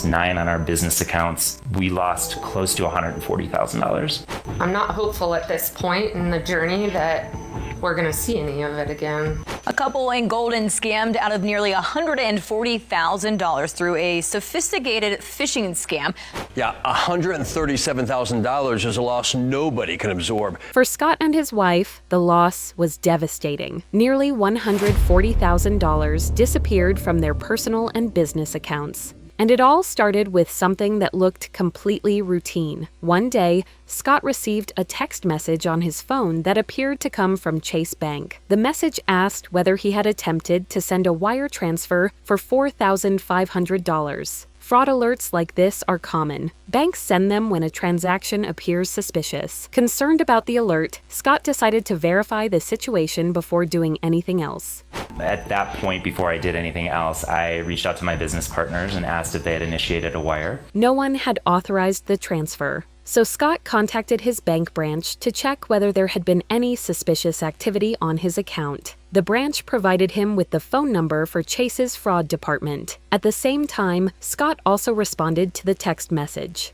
9 on our business accounts. We lost close to $140,000. I'm not hopeful at this point in the journey that we're going to see any of it again. A couple in Golden scammed out of nearly $140,000 through a sophisticated phishing scam. Yeah, $137,000 is a loss nobody can absorb. For Scott and his wife, the loss was devastating. Nearly $140,000 disappeared from their personal and business accounts. And it all started with something that looked completely routine. One day, Scott received a text message on his phone that appeared to come from Chase Bank. The message asked whether he had attempted to send a wire transfer for $4,500. Fraud alerts like this are common. Banks send them when a transaction appears suspicious. Concerned about the alert, Scott decided to verify the situation before doing anything else. At that point, before I did anything else, I reached out to my business partners and asked if they had initiated a wire. No one had authorized the transfer. So Scott contacted his bank branch to check whether there had been any suspicious activity on his account. The branch provided him with the phone number for Chase's fraud department. At the same time, Scott also responded to the text message.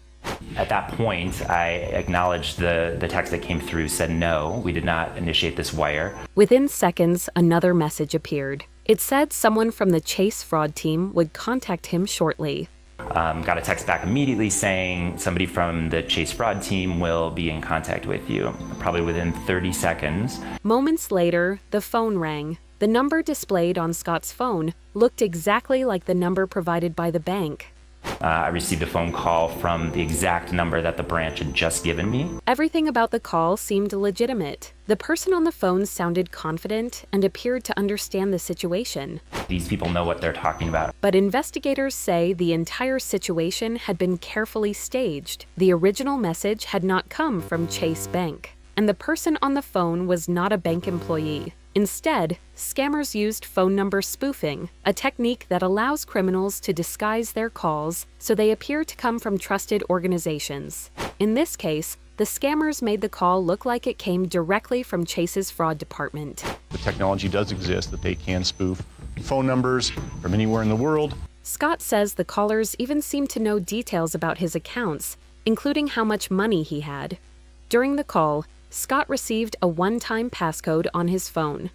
At that point, I acknowledged the text that came through said no, we did not initiate this wire. Within seconds, another message appeared. It said someone from the Chase fraud team would contact him shortly. Got a text back immediately saying somebody from the Chase fraud team will be in contact with you, probably within 30 seconds. Moments later, the phone rang. The number displayed on Scott's phone looked exactly like the number provided by the bank. I received a phone call from the exact number that the branch had just given me. Everything about the call seemed legitimate. The person on the phone sounded confident and appeared to understand the situation. These people know what they're talking about. But investigators say the entire situation had been carefully staged. The original message had not come from Chase Bank, and the person on the phone was not a bank employee. Instead, scammers used phone number spoofing, a technique that allows criminals to disguise their calls so they appear to come from trusted organizations. In this case, the scammers made the call look like it came directly from Chase's fraud department. The technology does exist that they can spoof phone numbers from anywhere in the world. Scott says the callers even seemed to know details about his accounts, including how much money he had. During the call, Scott received a one-time passcode on his phone.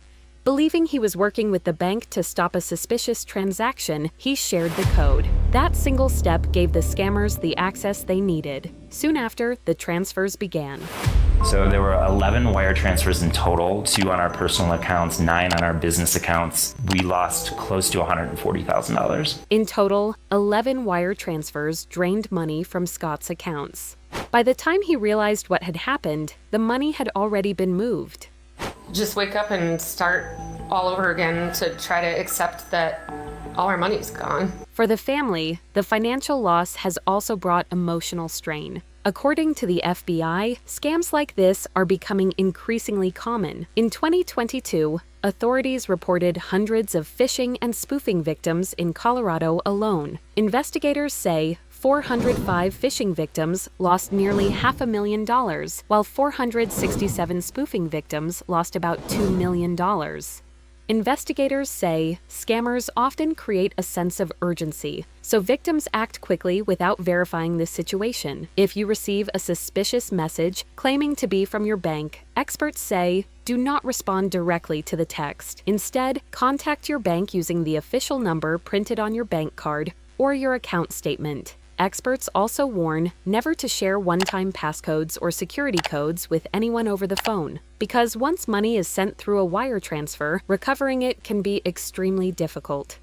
Believing he was working with the bank to stop a suspicious transaction, he shared the code. That single step gave the scammers the access they needed. Soon after, the transfers began. So there were 11 wire transfers in total, 2 on our personal accounts, 9 on our business accounts. We lost close to $140,000. In total, 11 wire transfers drained money from Scott's accounts. By the time he realized what had happened, the money had already been moved. Just wake up and start all over again to try to accept that all our money's gone. For the family, the financial loss has also brought emotional strain. According to the FBI, scams like this are becoming increasingly common. In 2022, authorities reported hundreds of phishing and spoofing victims in Colorado alone. Investigators say 405 phishing victims lost nearly $500,000, while 467 spoofing victims lost about $2 million. Investigators say scammers often create a sense of urgency, so victims act quickly without verifying the situation. If you receive a suspicious message claiming to be from your bank, experts say do not respond directly to the text. Instead, contact your bank using the official number printed on your bank card or your account statement. Experts also warn never to share one-time passcodes or security codes with anyone over the phone, because once money is sent through a wire transfer, recovering it can be extremely difficult.